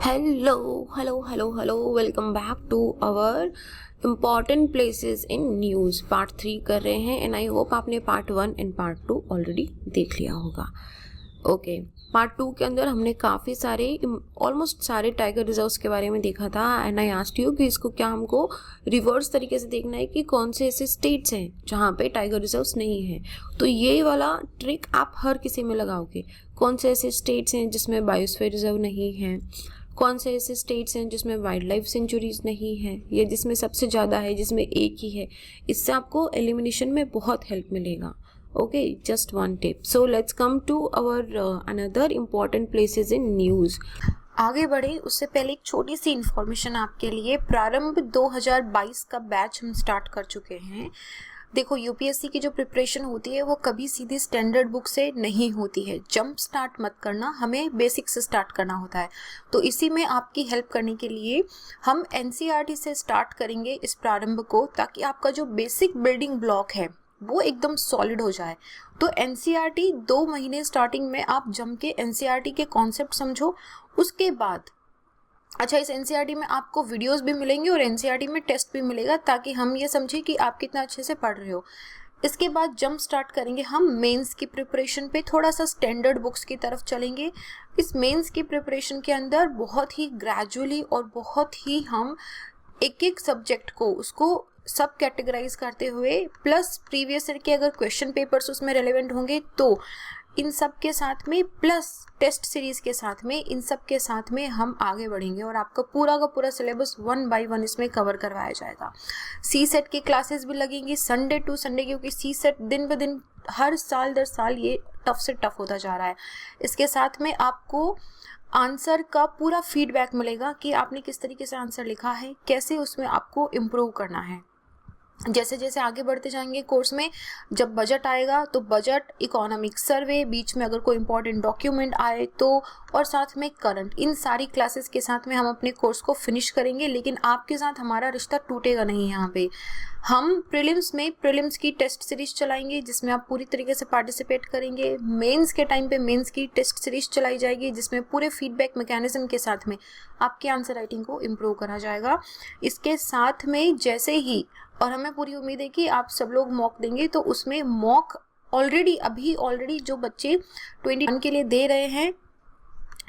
Hello, welcome back to our important places in news part 3 कर रहे हैं and I hope आपने part 1 and part 2 already देख लिया होगा। ओके, पार्ट 2 के अंदर हमने काफ़ी सारे ऑलमोस्ट सारे टाइगर रिजर्व्स के बारे में देखा था एंड आई आस्क्ड यू कि इसको क्या हमको रिवर्स तरीके से देखना है कि कौन से ऐसे स्टेट्स हैं जहाँ पे टाइगर रिजर्व्स नहीं हैं। तो ये वाला ट्रिक आप हर किसी में लगाओगे। कौन से ऐसे स्टेट्स हैं जिसमें बायोस्फीयर रिजर्व नहीं है, कौन से ऐसे स्टेट्स हैं जिसमें वाइल्ड लाइफ सेंचुरीज नहीं है, या जिसमें सबसे ज़्यादा है जिसमें एक ही है। इससे आपको एलिमिनेशन में बहुत हेल्प मिलेगा। Okay, just one tip. So let's come to our another important places in news. आगे बढ़े उससे पहले एक छोटी सी इन्फॉर्मेशन आपके लिए। प्रारंभ 2022 का बैच हम स्टार्ट कर चुके हैं। देखो, यूपीएससी की जो प्रिपरेशन होती है वो कभी सीधी स्टैंडर्ड बुक से नहीं होती है। जंप स्टार्ट मत करना, हमें बेसिक से स्टार्ट करना होता है। तो इसी में आपकी हेल्प करने के लिए हम एनसीईआरटी से स्टार्ट करेंगे इस प्रारंभ को, ताकि आपका जो बेसिक बिल्डिंग ब्लॉक है वो एकदम सॉलिड हो जाए। तो एनसीईआरटी 2 महीने स्टार्टिंग में आप जम के एनसीईआरटी के कॉन्सेप्ट समझो। उसके बाद इस एनसीईआरटी में आपको वीडियोस भी मिलेंगे और एनसीईआरटी में टेस्ट भी मिलेगा, ताकि हम ये समझें कि आप कितना अच्छे से पढ़ रहे हो। इसके बाद जंप स्टार्ट करेंगे हम मेंस की प्रिपरेशन पे, थोड़ा सा स्टैंडर्ड बुक्स की तरफ चलेंगे। इस मेंस की प्रिपरेशन के अंदर बहुत ही ग्रेजुअली और बहुत ही हम एक सब्जेक्ट को उसको सब कैटेगराइज करते हुए, प्लस प्रीवियस ईयर के अगर क्वेश्चन पेपर्स उसमें रेलेवेंट होंगे तो इन सब के साथ में, प्लस टेस्ट सीरीज के साथ में, इन सब के साथ में हम आगे बढ़ेंगे और आपका पूरा का पूरा सिलेबस 1 बाय 1 इसमें कवर करवाया जाएगा। सी सेट की क्लासेस भी लगेंगी संडे टू संडे, क्योंकि सी सेट दिन ब दिन हर साल दर साल ये टफ से टफ होता जा रहा है। इसके साथ में आपको आंसर का पूरा फीडबैक मिलेगा कि आपने किस तरीके से आंसर लिखा है, कैसे उसमें आपको इम्प्रूव करना है। जैसे जैसे आगे बढ़ते जाएंगे कोर्स में, जब बजट आएगा तो बजट, इकोनॉमिक सर्वे, बीच में अगर कोई इंपॉर्टेंट डॉक्यूमेंट आए तो, और साथ में करंट, इन सारी क्लासेस के साथ में हम अपने कोर्स को फिनिश करेंगे। लेकिन आपके साथ हमारा रिश्ता टूटेगा नहीं। यहाँ पे हम प्रीलिम्स की टेस्ट सीरीज चलाएंगे जिसमें आप पूरी तरीके से पार्टिसिपेट करेंगे। मेंस के टाइम पे मेंस की टेस्ट सीरीज चलाई जाएगी जिसमें पूरे फीडबैक मैकेनिज्म के साथ में आपकी आंसर राइटिंग को इम्प्रूव करा जाएगा। इसके साथ में जैसे ही, और हमें पूरी उम्मीद है कि आप सब लोग मॉक देंगे, तो उसमें मॉक ऑलरेडी जो बच्चे 21 के लिए दे रहे हैं,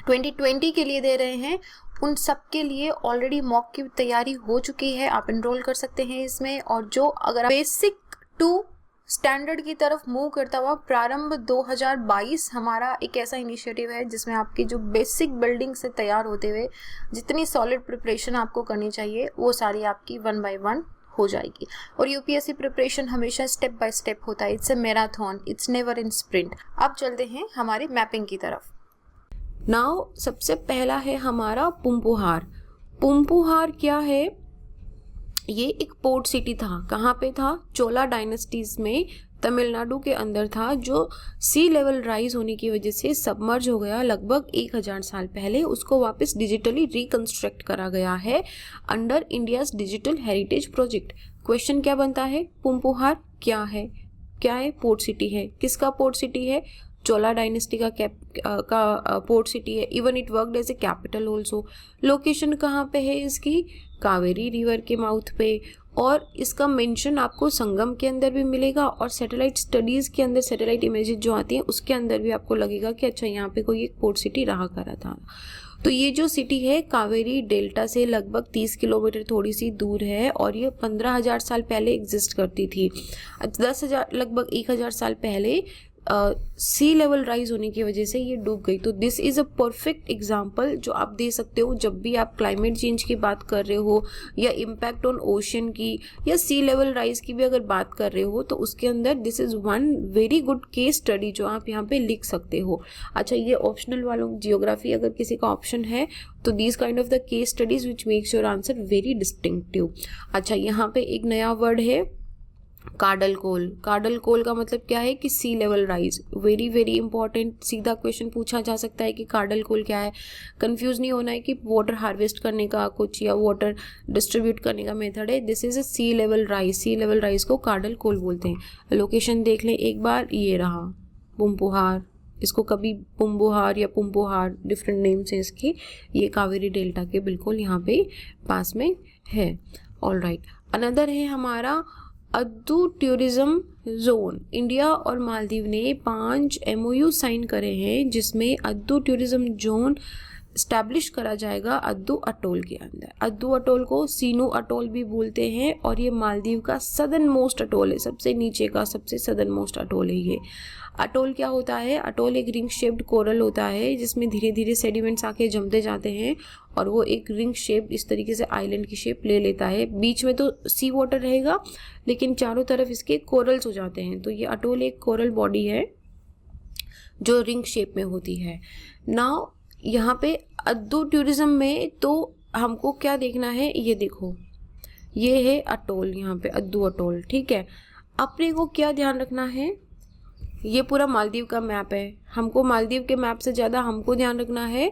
2020 के लिए दे रहे हैं, उन सब के लिए ऑलरेडी मॉक की तैयारी हो चुकी है। आप एनरोल कर सकते हैं इसमें। और जो अगर बेसिक टू स्टैंडर्ड की तरफ मूव करता हुआ प्रारंभ 2022 हमारा एक ऐसा इनिशिएटिव है जिसमें आपकी जो बेसिक बिल्डिंग से तैयार होते हुए जितनी सॉलिड प्रिपरेशन आपको करनी चाहिए वो सारी आपकी 1 बाय 1 हो जाएगी। और यूपीएससी प्रिपरेशन हमेशा स्टेप बाय स्टेप होता है। It's a marathon, it's never in sprint. अब चलते हैं हमारे मैपिंग की तरफ। नाउ सबसे पहला है हमारा पुम्पुहार। पुम्पुहार क्या है? ये एक पोर्ट सिटी था। कहाँ पे था? चोला डायनेस्टीज में, तमिलनाडु के अंदर था, जो सी लेवल राइज होने की वजह से सबमर्ज हो गया लगभग 1000 साल पहले। उसको वापस डिजिटली रिकंस्ट्रक्ट करा गया है under India's digital heritage project. Question क्या बनता है? पुम्पुहार क्या है? पोर्ट सिटी है। किसका पोर्ट सिटी है? चोला डायनेस्टी का पोर्ट सिटी है। Even it worked as a capital also. Location कहाँ पे है इसकी? कावेरी रिवर के माउथ पे। और इसका मेंशन आपको संगम के अंदर भी मिलेगा और सैटेलाइट स्टडीज़ के अंदर, सैटेलाइट इमेजेस जो आती हैं उसके अंदर भी आपको लगेगा कि अच्छा यहाँ पे कोई एक पोर्ट सिटी रहा करा था। तो ये जो सिटी है कावेरी डेल्टा से लगभग 30 किलोमीटर थोड़ी सी दूर है और ये 15,000 साल पहले एग्जिस्ट करती थी। 10,000 लगभग 1,000 साल पहले सी लेवल राइज होने की वजह से ये डूब गई। तो this is a perfect example जो आप दे सकते हो जब भी आप क्लाइमेट चेंज की बात कर रहे हो, या इम्पैक्ट ऑन ओशन की, या सी लेवल राइज की भी अगर बात कर रहे हो, तो उसके अंदर this is one very good case study जो आप यहाँ पे लिख सकते हो। अच्छा, ये ऑप्शनल वालों, जियोग्राफी अगर किसी का ऑप्शन है तो these kind of the case studies which makes your answer very distinctive. अच्छा, यहाँ पे एक नया वर्ड है कार्डल कोल। कार्डल कोल का मतलब क्या है कि sea level rise. Very very important, सीधा क्वेश्चन पूछा जा सकता है कि कार्डल कोल क्या है। कंफ्यूज नहीं होना है कि वाटर हार्वेस्ट करने का कुछ या वाटर डिस्ट्रीब्यूट करने का मेथड है। This is a sea level rise. Sea level rise को कार्डल कोल बोलते हैं। लोकेशन देख लें एक बार, ये रहा पुम्पुहार। इसको कभी पुम्बुहार या पुम्बुहार, डिफरेंट नेम्स हैं इसके। ये कावेरी डेल्टा के बिल्कुल यहाँ पे पास में है। ऑल राइट, अनदर है हमारा अद्दू टूरिज्म जोन। इंडिया और मालदीव ने 5 MOU साइन करे हैं जिसमें अद्दू टूरिज्म जोन स्टैब्लिश करा जाएगा अद्दू अटोल के अंदर। अद्दू अटोल को सीनू अटोल भी बोलते हैं और ये मालदीव का सदर्न मोस्ट अटोल है, सबसे नीचे का सबसे सदर्न मोस्ट अटोल है ये। अटोल क्या होता है? अटोल एक रिंग शेप्ड कोरल होता है जिसमें धीरे धीरे सेडिमेंट्स आके जमते जाते हैं और वो एक रिंग शेप इस तरीके से आइलैंड की शेप ले लेता है। बीच में तो सी वाटर रहेगा लेकिन चारों तरफ इसके कोरल्स हो जाते हैं। तो ये अटोल एक कोरल बॉडी है जो रिंग शेप में होती है। नाउ यहाँ पे अद्दू टूरिज्म में तो हमको क्या देखना है, ये देखो ये है अटोल, यहाँ पे अद्दू अटोल, ठीक है। अपने को क्या ध्यान रखना है, ये पूरा मालदीव का मैप है। हमको मालदीव के मैप से ज़्यादा हमको ध्यान रखना है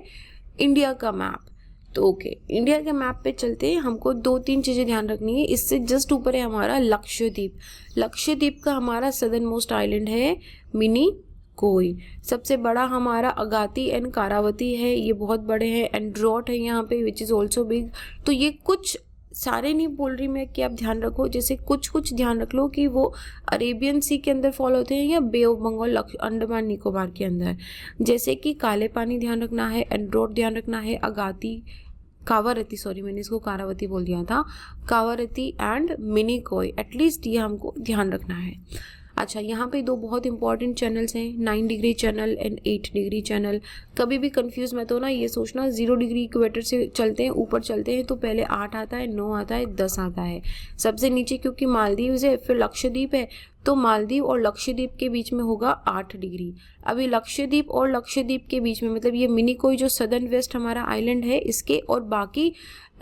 इंडिया का मैप। तो ओके, इंडिया के मैप पे चलते हैं। हमको 2-3 चीज़ें ध्यान रखनी है। इससे जस्ट ऊपर है हमारा लक्षद्वीप। लक्षद्वीप का हमारा सदर्न मोस्ट आइलैंड है मिनी कोई। सबसे बड़ा हमारा अगाती एंड कारावती है, ये बहुत बड़े हैं। एंड्रोट है यहाँ पे विच इज़ ऑल्सो बिग। तो ये कुछ सारे नहीं बोल रही मैं कि आप ध्यान रखो, जैसे कुछ कुछ ध्यान रख लो कि वो अरेबियन सी के अंदर फॉलो होते हैं या बे ऑफ बंगाल अंडमान निकोबार के अंदर। जैसे कि काले पानी ध्यान रखना है, एंड्रोट ध्यान रखना है, अगाती, कावारती, सॉरी मैंने इसको कारावती बोल दिया था, कावारती एंड मिनी कोई, एटलीस्ट ये हमको ध्यान रखना है। अच्छा, यहाँ पे 2 बहुत इंपॉर्टेंट चैनल्स हैं, 9 degree channel and 8 degree channel. कभी भी कंफ्यूज मत हो ना, ये सोचना 0 डिग्री इक्वेटर से चलते हैं, ऊपर चलते हैं तो पहले 8 आता है, 9 आता है, 10 आता है। सबसे नीचे क्योंकि मालदीव है फिर लक्षद्वीप है, तो मालदीव और लक्षद्वीप के बीच में होगा 8 डिग्री। अभी लक्षद्वीप और लक्षद्वीप के बीच में मतलब ये मिनी कोई जो सदर्न वेस्ट हमारा आइलैंड है इसके और बाकी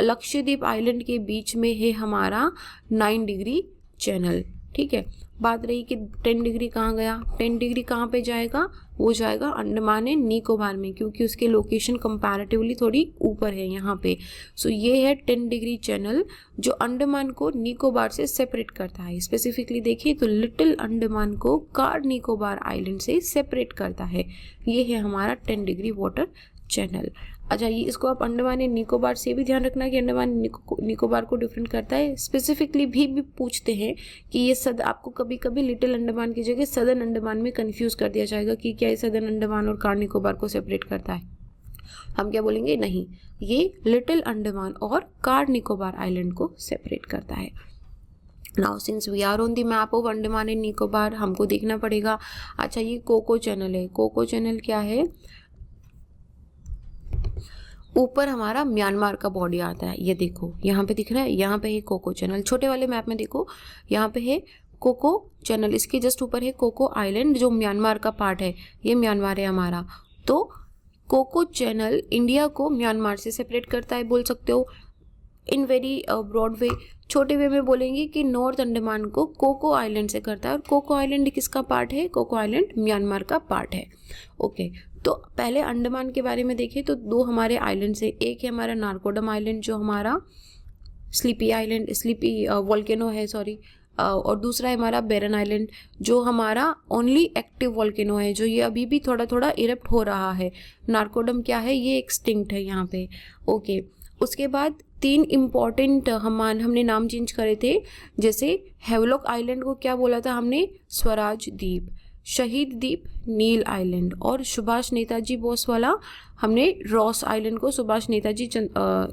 लक्षद्वीप आइलैंड के बीच में है हमारा 9 डिग्री चैनल, ठीक है। बात रही कि 10 डिग्री कहाँ गया, 10 डिग्री कहाँ पे जाएगा, वो जाएगा अंडमान एंड निकोबार में, क्योंकि उसके लोकेशन कंपैरेटिवली थोड़ी ऊपर है यहाँ पे। सो ये है 10 डिग्री चैनल जो अंडमान को निकोबार से सेपरेट करता है। स्पेसिफिकली देखिए तो लिटिल अंडमान को कार निकोबार आइलैंड से सेपरेट करता है। ये है हमारा 10 डिग्री वाटर चैनल। अच्छा, ये इसको आप अंडमान एंड निकोबार से भी ध्यान रखना कि अंडमान निकोबार को डिफरेंट करता है। स्पेसिफिकली भी पूछते हैं कि ये आपको कभी कभी लिटिल अंडमान की जगह सदर्न अंडमान में कंफ्यूज कर दिया जाएगा कि क्या ये सदर्न अंडमान और कार निकोबार को सेपरेट करता है। हम क्या बोलेंगे, नहीं, ये लिटिल अंडमान और कार निकोबार आइलैंड को सेपरेट करता है। Now since we are on the map of Andaman and Nicobar, हमको देखना पड़ेगा। अच्छा, ये कोको चैनल है। कोको चैनल क्या है, ऊपर हमारा म्यांमार का बॉडी आता है, ये देखो यहाँ पे दिख रहा है, यहाँ पे है कोको चैनल। छोटे वाले मैप में देखो यहाँ पे है कोको चैनल, इसके जस्ट ऊपर है कोको आइलैंड जो म्यांमार का पार्ट है, ये म्यांमार है हमारा। तो कोको चैनल इंडिया को म्यांमार से सेपरेट करता है, बोल सकते हो इन वेरी ब्रॉड वे। छोटे वे में बोलेंगे कि नॉर्थ अंडमान को कोको आइलैंड से करता है, और कोको आइलैंड किसका पार्ट है, कोको आइलैंड म्यांमार का पार्ट है। ओके, तो पहले अंडमान के बारे में देखें तो 2 हमारे आइलैंड है। एक है हमारा नारकोडम आइलैंड जो हमारा स्लीपी आइलैंड, स्लीपी वॉल्केनो है, सॉरी, और दूसरा है हमारा बैरन आइलैंड जो हमारा ओनली एक्टिव वॉल्केनो है, जो ये अभी भी थोड़ा थोड़ा इरप्ट हो रहा है। नारकोडम क्या है, ये एक्सटिंक्ट है यहाँ पे। ओके, उसके बाद 3 इम्पॉर्टेंट हमने नाम चेंज करे थे। जैसे हेवलॉक आइलैंड को क्या बोला था हमने, स्वराज द्वीप, शहीद द्वीप नील आइलैंड, और सुभाष नेताजी बोस वाला हमने रॉस आइलैंड को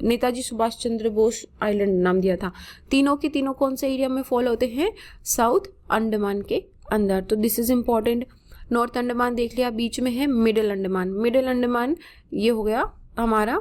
नेताजी सुभाष चंद्र बोस आइलैंड नाम दिया था। तीनों के तीनों कौन से एरिया में फॉल होते हैं, साउथ अंडमान के अंदर। तो this is important. North Andaman देख लिया, बीच में है मिडिल अंडमान। मिडिल अंडमान ये हो गया हमारा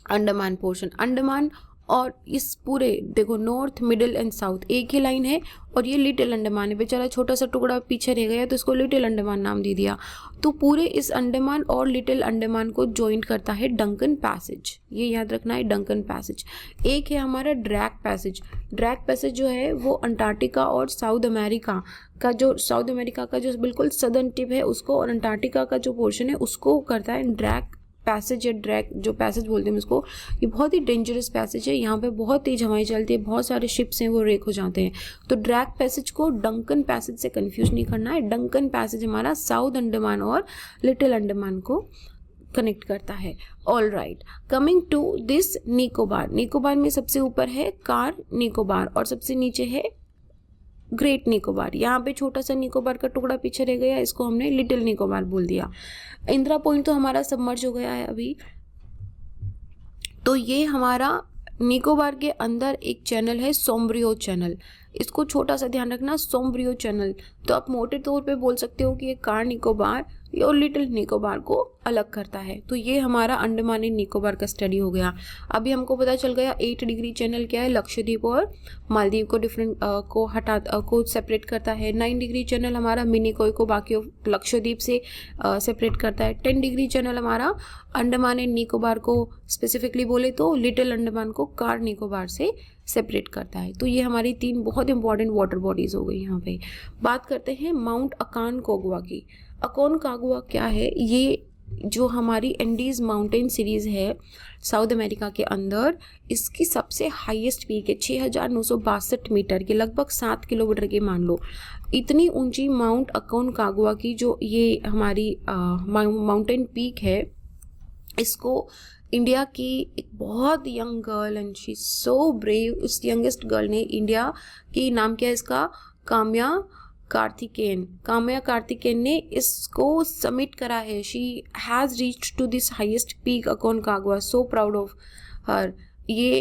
अंडमान पोर्शन। अंडमान और इस पूरे देखो नॉर्थ मिडिल एंड साउथ एक ही लाइन है, और ये लिटिल अंडमान है, बेचारा छोटा सा टुकड़ा पीछे रह गया तो इसको लिटिल अंडमान नाम दे दिया। तो पूरे इस अंडमान और लिटिल अंडमान को ज्वाइन करता है डंकन पैसेज, ये याद रखना है, डंकन पैसेज। एक है हमारा ड्रैक पैसेज। ड्रैक पैसेज जो है वो अंटार्कटिका और साउथ अमेरिका का जो बिल्कुल सदर्न टिप है उसको, और अंटार्कटिका का जो पोर्शन है उसको करता है ड्रैक पैसेज या ड्रैग, जो पैसेज बोलते हैं इसको, ये बहुत ही डेंजरस पैसेज है। यहाँ पे बहुत तेज हवाएं चलती है, बहुत सारे शिप्स हैं वो रेक हो जाते हैं। तो ड्रैग पैसेज को डंकन पैसेज से कंफ्यूज नहीं करना है। डंकन पैसेज हमारा साउथ अंडमान और लिटिल अंडमान को कनेक्ट करता है। All right, coming to this Nicobar. Nicobar में सबसे ऊपर है कार निकोबार और सबसे नीचे है ग्रेट निकोबार। यहाँ पे छोटा सा निकोबार का टुकड़ा पीछे रह गया, इसको हमने लिटिल निकोबार बोल दिया। इंदिरा पॉइंट तो हमारा सबमर्ज हो गया है अभी। तो ये हमारा निकोबार के अंदर एक चैनल है सोम्ब्रियो चैनल, इसको छोटा सा ध्यान रखना, सोम्ब्रियो चैनल। तो आप मोटे तौर पे बोल सकते हो कि ये कार निकोबार और लिटिल निकोबार को अलग करता है। तो ये हमारा अंडमान एंड निकोबार का स्टडी हो गया। अभी हमको पता चल गया 8 डिग्री चैनल क्या है, लक्षद्वीप और मालदीव को डिफरेंट को सेपरेट करता है। 9 डिग्री चैनल हमारा मिनिकॉय को बाकी लक्षद्वीप से सेपरेट करता है। 10 डिग्री चैनल हमारा अंडमान एंड निकोबार को स्पेसिफिकली बोले तो लिटिल अंडमान को कार निकोबार से सेपरेट करता है। तो ये हमारी 3 बहुत इंपॉर्टेंट वाटर बॉडीज हो गई। यहाँ पे बात करते हैं माउंट अकोनकागुआ की। अकोनकागुआ क्या है, ये जो हमारी एंडीज माउंटेन सीरीज है साउथ अमेरिका के अंदर, इसकी सबसे हाईएस्ट पीक है 6962 मीटर के, लगभग 7 किलोमीटर के मान लो। इतनी ऊंची माउंट अकोनकागुआ की जो ये हमारी माउंटेन पीक है, इसको इंडिया की एक बहुत young girl and she so brave, उस यंगेस्ट गर्ल ने, इंडिया की नाम क्या है इसका, काम्या कार्तिकेयन ने इसको सबमिट करा है। She has reached to this highest peak Aconcagua, so proud of her. ये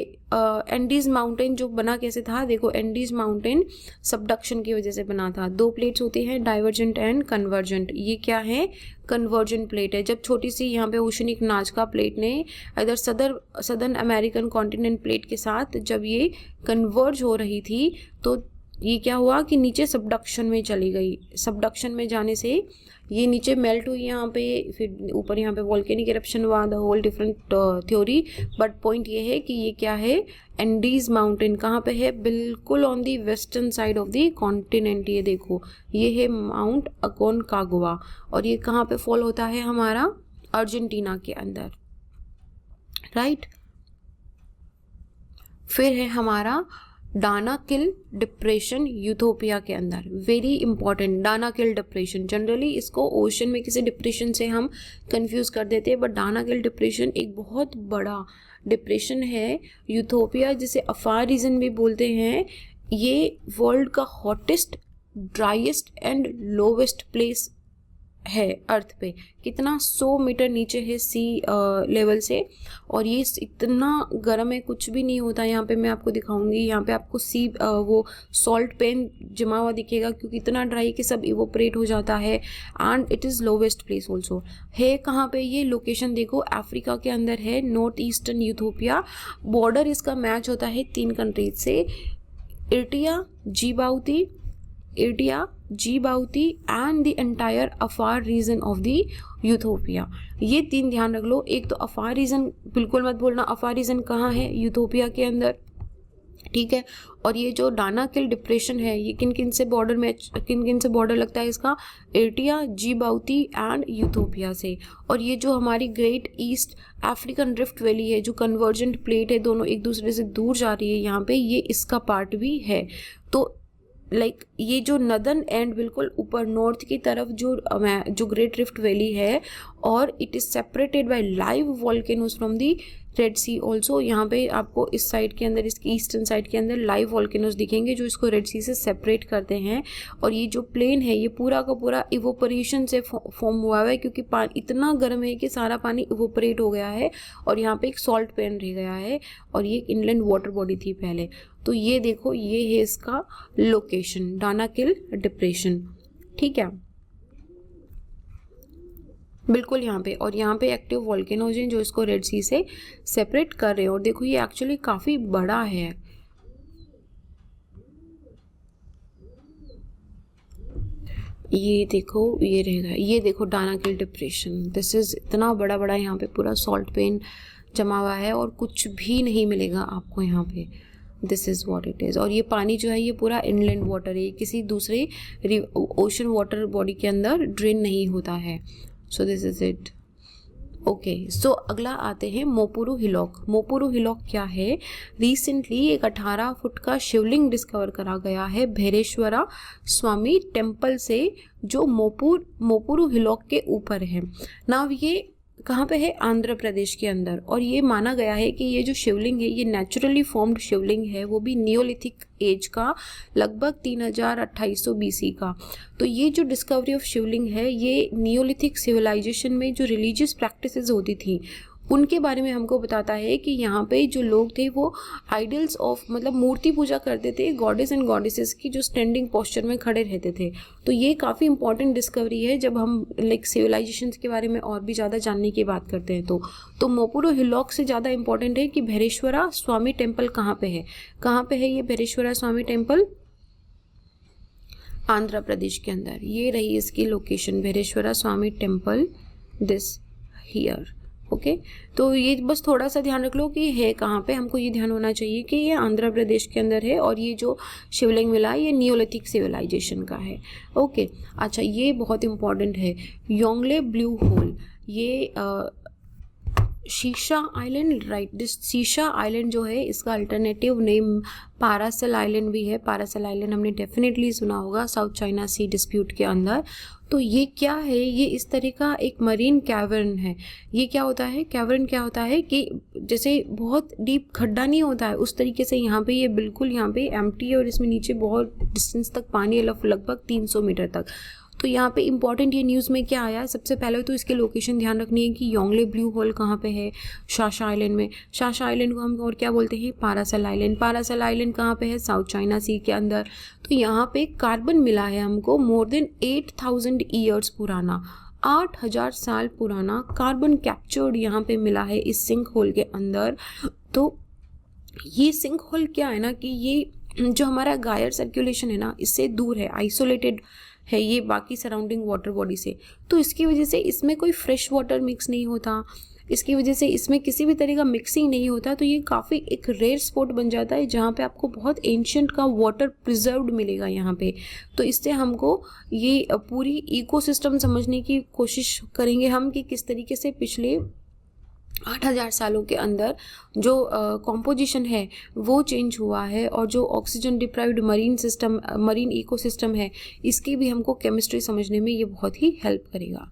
एंडीज माउंटेन जो बना कैसे था, देखो एंडीज माउंटेन सबडक्शन की वजह से बना था। 2 प्लेट्स होती हैं, डाइवर्जेंट एंड कन्वर्जेंट। ये क्या है, कन्वर्जेंट प्लेट है। जब छोटी सी यहाँ पे ओशनिक नाजका प्लेट ने इधर सदर्न अमेरिकन कॉन्टिनेंट प्लेट के साथ जब ये कन्वर्ज हो रही थी, तो ये क्या हुआ कि नीचे सबडक्शन में चली गई। सबडक्शन में जाने से ये नीचे मेल्ट हुई यहाँ पे, फिर ऊपर यहाँ पे वोल्केनिक इरप्शन हुआ, the whole different theory. But point ये है कि ये क्या है, एंडीज माउंटेन कहाँ पे है, बिल्कुल on the western side of the continent. ये देखो ये है माउंट अकोनकागुआ और ये कहाँ पे फॉल होता है, हमारा अर्जेंटीना के अंदर, राइट। फिर है हमारा डानाकिल डिप्रेशन यूथोपिया के अंदर, very important. Danakil depression, generally इसको ओशन में किसी डिप्रेशन से हम कंफ्यूज कर देते हैं, बट डानाकिल डिप्रेशन एक बहुत बड़ा डिप्रेशन है यूथोपिया, जिसे अफार रीजन भी बोलते हैं। ये वर्ल्ड का hottest, driest and lowest place है अर्थ पे। कितना 100 मीटर नीचे है सी लेवल से, और ये इतना गर्म है, कुछ भी नहीं होता। यहाँ पे मैं आपको दिखाऊंगी, यहाँ पे आपको वो सॉल्ट पेन जमा हुआ दिखेगा, क्योंकि इतना ड्राई कि सब इवोपरेट हो जाता है। And it is lowest place also है। कहाँ पे ये लोकेशन देखो, अफ्रीका के अंदर है, नॉर्थ ईस्टर्न यूथोपिया। बॉर्डर इसका मैच होता है 3 कंट्रीज से, Eritrea, Djibouti and the entire Afar region of the Ethiopia. ये 3 ध्यान रख लो। एक तो अफार रीजन, बिल्कुल मत भूलना अफार रीजन कहाँ है, यूथोपिया के अंदर, ठीक है। और ये जो डानाकिल डिप्रेशन है, ये किन किन से बॉर्डर लगता है इसका, इरिट्रिया, जिबाउती एंड यूथोपिया से। और ये जो हमारी great east African rift valley है, जो कन्वर्जेंट प्लेट है, दोनों एक दूसरे से दूर जा रही है यहाँ पे, ये इसका पार्ट भी है। तो ये जो नदर्न एंड बिल्कुल ऊपर नॉर्थ की तरफ जो ग्रेट रिफ्ट वैली है, और it is separated by live volcanoes from the Red Sea also. यहाँ पे आपको इस साइड के अंदर, इसकी ईस्टर्न साइड के अंदर लाइव वॉल्केनोज दिखेंगे जो इसको रेड सी से सेपरेट करते हैं। और ये जो प्लेन है, ये पूरा का पूरा इवोपरेशन से फॉर्म हुआ है, क्योंकि इतना गर्म है कि सारा पानी इवोपरेट हो गया है, और यहाँ पे एक सॉल्ट पेन रह गया है, और ये एक इनलैंड वाटर बॉडी थी पहले। तो ये देखो, ये है इसका लोकेशन, डानाकिल डिप्रेशन, ठीक है, बिल्कुल यहाँ पे। और यहाँ पे एक्टिव वॉल्केनोज हैं जो इसको रेड सी से सेपरेट कर रहे हैं। और देखो ये एक्चुअली काफ़ी बड़ा है। ये देखो, ये रहेगा, ये देखो डानाकिल डिप्रेशन, दिस इज इतना बड़ा बड़ा यहाँ पे पूरा सॉल्ट पेन जमा हुआ है, और कुछ भी नहीं मिलेगा आपको यहाँ पे। This is what it is. और ये पानी जो है, ये पूरा इनलैंड वाटर है, किसी दूसरे ओशन वाटर बॉडी के अंदर ड्रेन नहीं होता है। So this is it. Okay so अगला आते हैं मोपुरु हिलॉक। मोपुरु हिलॉक क्या है? रिसेंटली एक 18 फुट का शिवलिंग डिस्कवर करा गया है भैरेश्वरा स्वामी टेम्पल से, जो मोपुरु हिलॉक के ऊपर है। नाउ ये कहाँ पे है? आंध्र प्रदेश के अंदर। और ये माना गया है कि ये जो शिवलिंग है ये नेचुरली फॉर्म्ड शिवलिंग है, वो भी नियोलिथिक एज का, लगभग 3800 BC का। तो ये जो डिस्कवरी ऑफ शिवलिंग है ये नियोलिथिक सिविलाइजेशन में जो रिलीजियस प्रैक्टिसेस होती थी उनके बारे में हमको बताता है कि यहाँ पे जो लोग थे वो आइडल्स ऑफ, मतलब मूर्ति पूजा करते थे, गॉडेस एंड गॉडेसेस की, जो स्टैंडिंग पोस्चर में खड़े रहते थे। तो ये काफ़ी इंपॉर्टेंट डिस्कवरी है जब हम लाइक सिविलाइजेशंस के बारे में और भी ज़्यादा जानने की बात करते हैं। तो मोपुरु हिलॉक से ज़्यादा इंपॉर्टेंट है कि भैरेश्वरा स्वामी टेम्पल कहाँ पे है। कहाँ पे है ये भैरेश्वरा स्वामी टेम्पल? आंध्र प्रदेश के अंदर। ये रही इसकी location, Bhaireshwara Swami temple, this here. Okay तो ये बस थोड़ा सा ध्यान रख लो कि है कहाँ पे। हमको ये ध्यान होना चाहिए कि ये आंध्र प्रदेश के अंदर है और ये जो शिवलिंग मिला ये नियोलिथिक सिविलाइजेशन का है। ओके अच्छा, ये बहुत इंपॉर्टेंट है, योंगले ब्लू होल। ये शीशा आइलैंड, राइट, दिस शीशा आइलैंड जो है इसका अल्टरनेटिव नेम पारासल आइलैंड भी है। पारासल आइलैंड हमने डेफिनेटली सुना होगा साउथ चाइना सी डिस्प्यूट के अंदर। तो ये क्या है? ये इस तरह का एक मरीन कैवर्न है। ये क्या होता है? कैवर्न क्या होता है कि जैसे बहुत डीप खड्डा नहीं होता है उस तरीके से यहाँ पे ये बिल्कुल यहाँ पे एम्प्टी है और इसमें नीचे बहुत डिस्टेंस तक पानी है, लगभग 300 मीटर तक। तो यहाँ पे इंपॉर्टेंट ये न्यूज़ में क्या आया, सबसे पहले तो इसकी लोकेशन ध्यान रखनी है कि योंगले ब्लू होल कहाँ पे है? शाशा आइलैंड में। शाशा आइलैंड को हम और क्या बोलते हैं? पारासल आइलैंड। पारासल आइलैंड कहाँ पे है? साउथ चाइना सी के अंदर। तो यहाँ पे कार्बन मिला है हमको मोर देन 8000 ईयर्स पुराना, 8000 साल पुराना कार्बन कैप्चर्ड यहाँ पे मिला है इस सिंक होल के अंदर। तो ये सिंक होल क्या है ना कि ये जो हमारा गायर सर्कुलेशन है ना इससे दूर है, आइसोलेटेड है ये बाकी सराउंडिंग वाटर बॉडी से। तो इसकी वजह से इसमें कोई फ्रेश वाटर मिक्स नहीं होता, इसकी वजह से इसमें किसी भी तरह का मिक्सिंग नहीं होता। तो ये काफ़ी एक रेयर स्पॉट बन जाता है जहाँ पे आपको बहुत एंशियंट का वाटर प्रिजर्व्ड मिलेगा यहाँ पे। तो इससे हमको ये पूरी इकोसिस्टम समझने की कोशिश करेंगे हम कि किस तरीके से पिछले 8000 सालों के अंदर जो कॉम्पोजिशन है वो चेंज हुआ है, और जो ऑक्सीजन डिप्राइव्ड मरीन इकोसिस्टम है इसकी भी हमको केमिस्ट्री समझने में ये बहुत ही हेल्प करेगा।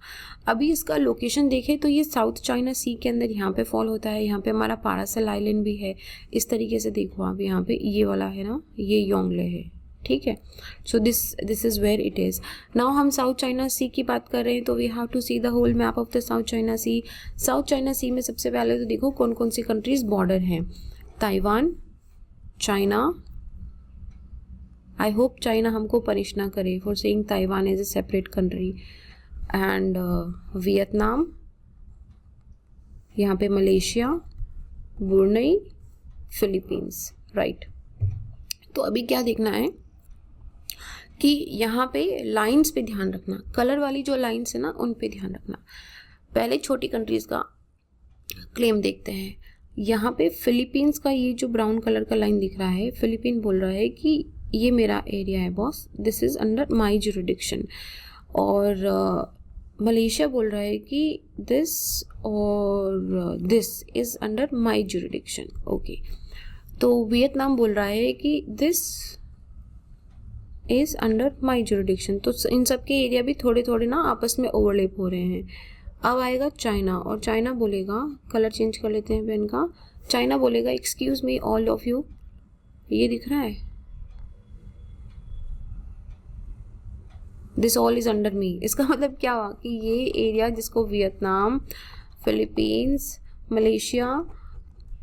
अभी इसका लोकेशन देखें तो ये साउथ चाइना सी के अंदर यहाँ पे फॉल होता है। यहाँ पे हमारा पारासल आइलैंड भी है, इस तरीके से देखो आप, यहाँ पे ये वाला है ना, ये योंगले है, ठीक है। So this is where it is. Now हम साउथ चाइना सी की बात कर रहे हैं तो we have to see the whole map of the South China Sea. साउथ चाइना सी में सबसे पहले तो देखो कौन कौन सी कंट्रीज बॉर्डर हैं। Taiwan, China, I hope China हमको पनिश ना करे for saying Taiwan as a separate country, and Vietnam, यहाँ पे मलेशिया, ब्रुनेई, फिलीपींस, राइट। तो अभी क्या देखना है कि यहाँ पे लाइंस पे ध्यान रखना, कलर वाली जो लाइंस है ना उन पे ध्यान रखना। पहले छोटी कंट्रीज़ का क्लेम देखते हैं। यहाँ पे फिलीपींस का ये जो ब्राउन कलर का लाइन दिख रहा है, फिलीपीन बोल रहा है कि ये मेरा एरिया है boss, this is under my jurisdiction. और मलेशिया बोल रहा है कि दिस और this is under my jurisdiction, okay. तो वियतनाम बोल रहा है कि this is under my jurisdiction. तो इन सब के एरिया भी थोड़े थोड़े ना आपस में ओवरलैप हो रहे हैं। अब आएगा चाइना, और चाइना बोलेगा, कलर चेंज कर लेते हैं पेन का, चाइना बोलेगा excuse me all of you, ये दिख रहा है, दिस ऑल इज़ अंडर मी। इसका मतलब क्या हुआ कि ये एरिया जिसको वियतनाम, फिलीपींस, मलेशिया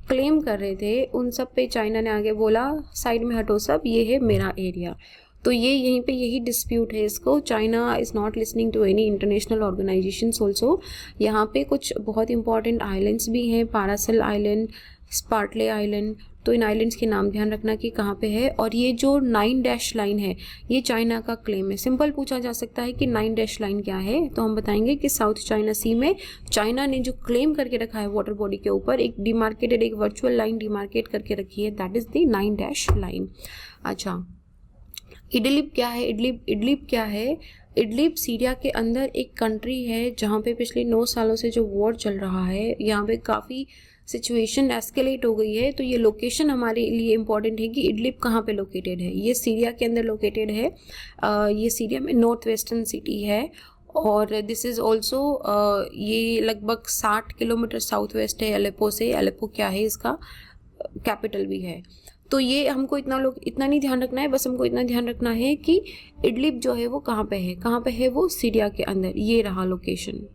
क्लेम कर रहे थे उन सब पे चाइना ने आगे बोला साइड में हटो सब, ये है मेरा एरिया। तो ये यहीं पे यही डिस्प्यूट है इसको। China is not listening to any international organisations also. यहाँ पे कुछ बहुत इंपॉर्टेंट आइलैंड्स भी हैं, पारासल आइलैंड, स्पार्टले आइलैंड। तो इन आइलैंड्स के नाम ध्यान रखना कि कहाँ पे है। और ये जो 9 डैश लाइन है ये चाइना का क्लेम है। सिंपल पूछा जा सकता है कि 9 डैश लाइन क्या है, तो हम बताएंगे कि साउथ चाइना सी में चाइना ने जो क्लेम करके रखा है वाटर बॉडी के ऊपर, एक डिमार्केटेड, एक वर्चुअल लाइन डिमार्केट करके रखी है, that is the 9 dash line. अच्छा, इडलिब क्या है? इडलिब क्या है? इडलिब सीरिया के अंदर एक कंट्री है जहाँ पे पिछले 9 सालों से जो वॉर चल रहा है, यहाँ पे काफ़ी सिचुएशन एस्केलेट हो गई है। तो ये लोकेशन हमारे लिए इम्पॉर्टेंट है कि इडलिब कहाँ पे लोकेटेड है। ये सीरिया के अंदर लोकेटेड है। ये सीरिया में नॉर्थ वेस्टर्न सिटी है और दिस इज़ ऑल्सो ये लगभग 60 किलोमीटर साउथ वेस्ट है अलेप्पो से। अलेप्पो क्या है, इसका कैपिटल भी है। तो ये हमको इतना नहीं ध्यान रखना है, बस हमको इतना ध्यान रखना है कि इडलिब जो है वो कहाँ पे है वो सीरिया के अंदर। ये रहा लोकेशन,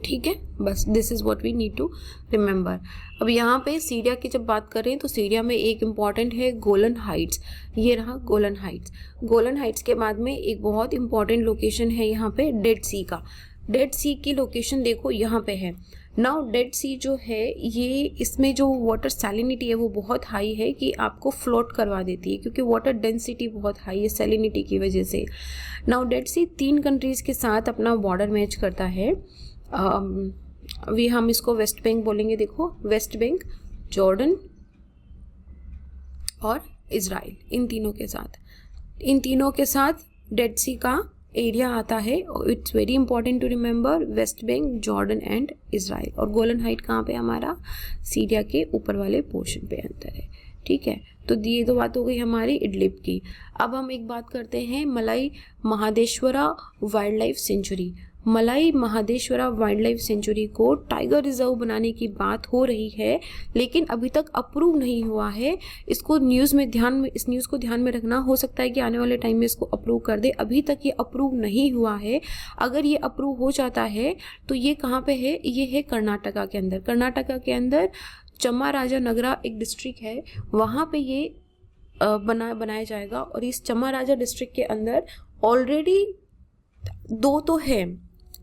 ठीक है। बस this is what we need to remember. अब यहाँ पे सीरिया की जब बात करें तो सीरिया में एक इम्पॉर्टेंट है गोलन हाइट्स। ये रहा गोलन हाइट्स। गोलन हाइट्स के बाद में एक बहुत इम्पॉर्टेंट लोकेशन है यहाँ पे डेड सी का। डेड सी की लोकेशन देखो यहाँ पे है। नाउ डेड सी जो है ये, इसमें जो वाटर सैलिनिटी है वो बहुत हाई है कि आपको फ्लोट करवा देती है, क्योंकि वाटर डेंसिटी बहुत हाई है सैलिनिटी की वजह से। नाउ डेड सी 3 कंट्रीज़ के साथ अपना बॉर्डर मैच करता है। अभी हम इसको वेस्ट बैंक बोलेंगे। देखो, वेस्ट बैंक, जॉर्डन और इज़राइल, इन तीनों के साथ डेड सी का एरिया आता है। It's very important to remember, West Bank, Jordan and Israel. और गोलन हाइट कहाँ पे हमारा, सीरिया के ऊपर वाले पोर्शन पे अंतर है, ठीक है। तो ये तो बात हो गई हमारी इडलिब की। अब हम एक बात करते हैं मलाई महादेश्वरा वाइल्ड लाइफ सेंचुरी। मलाई महादेश्वरा वाइल्ड लाइफ सेंचुरी को टाइगर रिजर्व बनाने की बात हो रही है, लेकिन अभी तक अप्रूव नहीं हुआ है। इस न्यूज़ को ध्यान में रखना। हो सकता है कि आने वाले टाइम में इसको अप्रूव कर दे। अभी तक ये अप्रूव नहीं हुआ है। अगर ये अप्रूव हो जाता है तो ये कहाँ पे है, ये है कर्नाटका के अंदर। कर्नाटका के अंदर चामराजनगरा एक डिस्ट्रिक्ट है, वहाँ पे ये बनाया जाएगा। और इस चामराजा डिस्ट्रिक्ट के अंदर ऑलरेडी 2 तो है,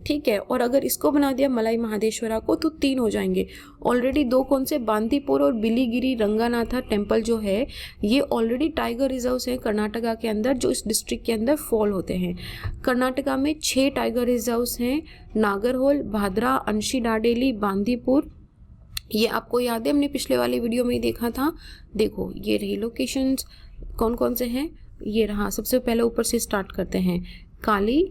ठीक है। और अगर इसको बना दिया मलाई महादेश्वरा को तो 3 हो जाएंगे। ऑलरेडी 2 कौन से, बांदीपुर और बिलीगिरी रंगानाथा टेम्पल जो है ये ऑलरेडी टाइगर रिजर्व्स हैं कर्नाटका के अंदर, जो इस डिस्ट्रिक्ट के अंदर फॉल होते हैं। कर्नाटका में 6 टाइगर रिजर्व्स हैं, नागरहोल, भादरा, अंशीडाडेली, बांदीपुर। ये आपको याद है, हमने पिछले वाले वीडियो में ही देखा था। देखो ये रही लोकेशंस, कौन कौन से हैं। ये रहा, सबसे पहले ऊपर से स्टार्ट करते हैं। काली,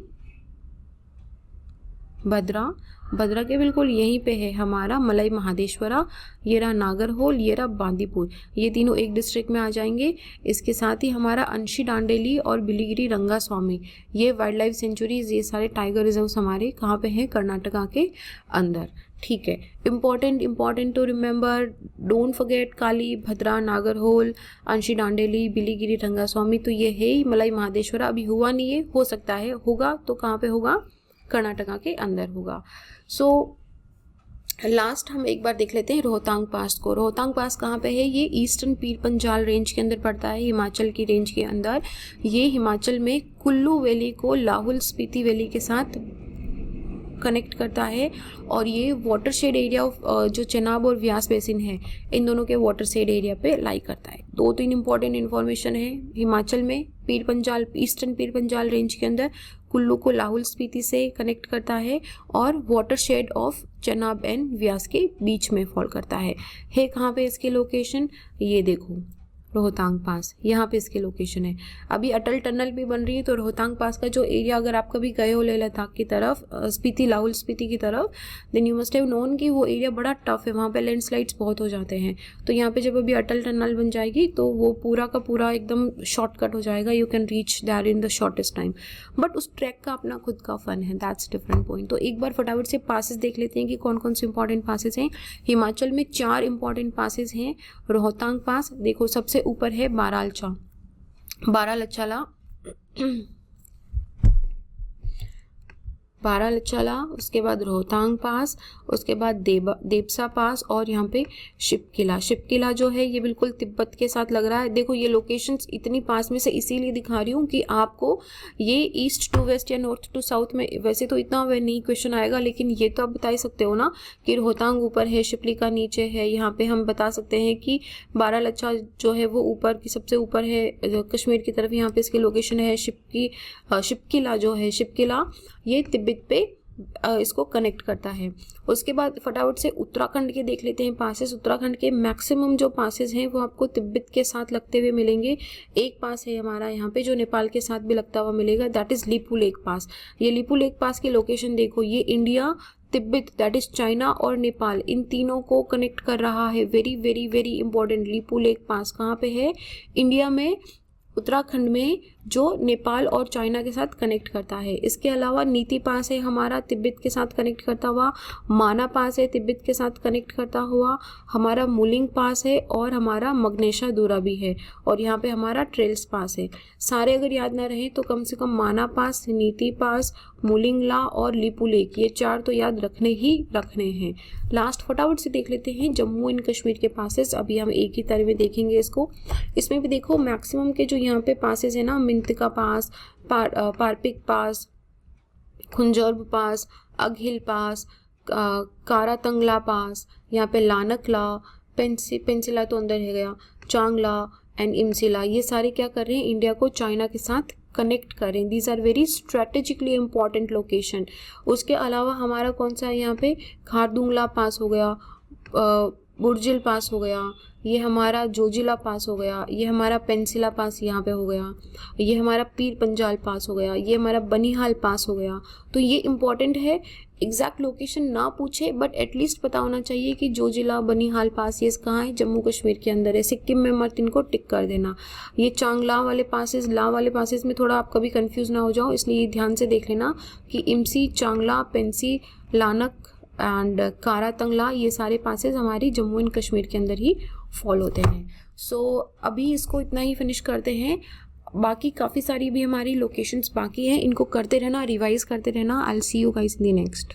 भद्रा के बिल्कुल यहीं पे है हमारा मलाई महादेश्वरा। ये रहा नागरहोल, ये रहा बांदीपुर। ये तीनों एक डिस्ट्रिक्ट में आ जाएंगे। इसके साथ ही हमारा अंशीडांडेली और बिलीगिरी रंगास्वामी, ये वाइल्ड लाइफ सेंचुरीज, ये सारे टाइगर रिजर्व्स हमारे कहाँ पे हैं, कर्नाटका के अंदर, ठीक है। Important to remember, don't forget काली, भद्रा, नागरहोल, अंशीडांडेली, बिलीगिरी रंगास्वामी। तो ये है मलाई महादेश्वरा। अभी हुआ नहीं है, हो सकता है होगा, तो कहाँ पे होगा, कर्नाटका के अंदर होगा। सो लास्ट हम एक बार देख लेते हैं रोहतांग पास को। रोहतांग पास कहाँ पे है, ये ईस्टर्न पीर पंजाल रेंज के अंदर पड़ता है, हिमाचल की रेंज के अंदर। ये हिमाचल में कुल्लू वैली को लाहौल स्पीति वैली के साथ कनेक्ट करता है। और ये वाटरशेड एरिया ऑफ जो चेनाब और व्यास बेसिन है, इन दोनों के वाटरशेड एरिया पे लाई करता है। 2-3 इंपॉर्टेंट इन्फॉर्मेशन है। हिमाचल में पीर पंजाल, ईस्टर्न पीर पंजाल रेंज के अंदर कुल्लू को लाहौल स्पीति से कनेक्ट करता है और वाटरशेड ऑफ चेनाब एंड व्यास के बीच में फॉल करता है। कहाँ पे इसकी लोकेशन, ये देखो रोहतांग पास, यहाँ पे इसकी लोकेशन है। अभी अटल टनल भी बन रही है, तो रोहतांग पास का जो एरिया, अगर आप कभी गए हो लेह लद्दाख की तरफ, स्पीति, लाहौल स्पीति की तरफ, then you must have known कि वो एरिया बड़ा टफ है, वहाँ पे लैंडस्लाइड्स बहुत हो जाते हैं। तो यहाँ पे जब अभी अटल टनल बन जाएगी तो वो पूरा का पूरा एकदम शॉर्टकट हो जाएगा। You can reach that in the shortest time, but उस ट्रैक का अपना खुद का फन है, दैट्स डिफरेंट पॉइंट। तो एक बार फटाफट से पासेस देख लेते हैं कि कौन कौन से इंपॉर्टेंट पासेस हैं। हिमाचल में 4 इंपॉर्टेंट पासेस हैं। रोहतांग पास देखो, सबसे ऊपर है बारालचाला, उसके बाद रोहतांग पास, उसके बाद देबसा पास, और यहाँ पे शिपकिला जो है ये बिल्कुल तिब्बत के साथ लग रहा है। देखो ये लोकेशंस इतनी पास में से इसीलिए दिखा रही हूँ कि आपको ये ईस्ट टू वेस्ट या नॉर्थ टू साउथ में वैसे तो इतना वे नहीं क्वेश्चन आएगा, लेकिन ये तो आप बता ही सकते हो ना कि रोहतांग ऊपर है, शिपकिला नीचे है। यहाँ पे हम बता सकते हैं कि बारालचा जो है वो ऊपर की, सबसे ऊपर है कश्मीर की तरफ, यहाँ पे इसकी लोकेशन है। शिपकिला जो है, शिपकिला ये तिब्बत पे इसको कनेक्ट करता है। उसके बाद फटाफट से उत्तराखंड के देख लेते हैं पासेस। उत्तराखंड के मैक्सिमम जो पासेस हैं वो आपको तिब्बत के साथ लगते हुए मिलेंगे। एक पास है हमारा यहाँ पे जो नेपाल के साथ भी लगता हुआ मिलेगा, that is Lipulekh pass. ये लिपू लेक पास की लोकेशन देखो, ये India, Tibet that is China और नेपाल, इन तीनों को कनेक्ट कर रहा है। Very very very important. Lipulekh pass कहाँ पे है? इंडिया में, उत्तराखंड में, जो नेपाल और चाइना के साथ कनेक्ट करता है। इसके अलावा नीति पास है हमारा, तिब्बत के साथ कनेक्ट करता हुआ। माना पास है, तिब्बत के साथ कनेक्ट करता हुआ। हमारा मुलिंग पास है और हमारा मग्नेशा दूरा भी है। और यहाँ पे हमारा ट्रेल्स पास है। सारे अगर याद ना रहे तो कम से कम माना पास, नीति पास, मुलिंगला और लिपू लेक, ये 4 तो याद रखने ही रखने हैं। लास्ट फटाफट से देख लेते हैं जम्मू एंड कश्मीर के पासेस। अभी हम एक ही तरह में देखेंगे इसको। इसमें भी देखो मैक्सिमम के जो यहाँ पे पासेस है ना, मिंतिका पास, पारपिक पास, खुंजर्ब पास, अघिल पास, कारातंगला पास, यहाँ पे लानकला, पेंसिला तो अंदर है गया, चांगला एंड इमसिला, ये सारे क्या कर रहे हैं? इंडिया को चाइना के साथ कनेक्ट करें। These are very strategically important location. उसके अलावा हमारा कौन सा है यहाँ पे? खारदुंगला पास हो गया, बुर्जिल पास हो गया, ये हमारा जोजिला पास हो गया, ये हमारा पेंसिला पास यहाँ पे हो गया, ये हमारा पीर पंजाल पास हो गया, ये हमारा बनिहाल पास हो गया। तो ये इम्पॉर्टेंट है। एग्जैक्ट लोकेशन ना पूछे बट एटलीस्ट पता होना चाहिए कि जोजिला, बनिहाल पास ये कहाँ है? जम्मू कश्मीर के अंदर है। सिक्किम में मत इनको टिक कर देना। ये चांगला वाले पासेस, ला वाले पासेस में थोड़ा आप कभी कंफ्यूज ना हो जाओ, इसलिए ध्यान से देख लेना कि इमसी, चांगला, पेंसी, लानक एंड कारातंगला, ये सारे पासेस हमारी जम्मू एंड कश्मीर के अंदर ही फॉलो होते हैं। सो अभी इसको इतना ही फिनिश करते हैं। बाकी काफ़ी सारी भी हमारी लोकेशंस बाकी हैं, इनको करते रहना, रिवाइज करते रहना। I will see you guys in the next.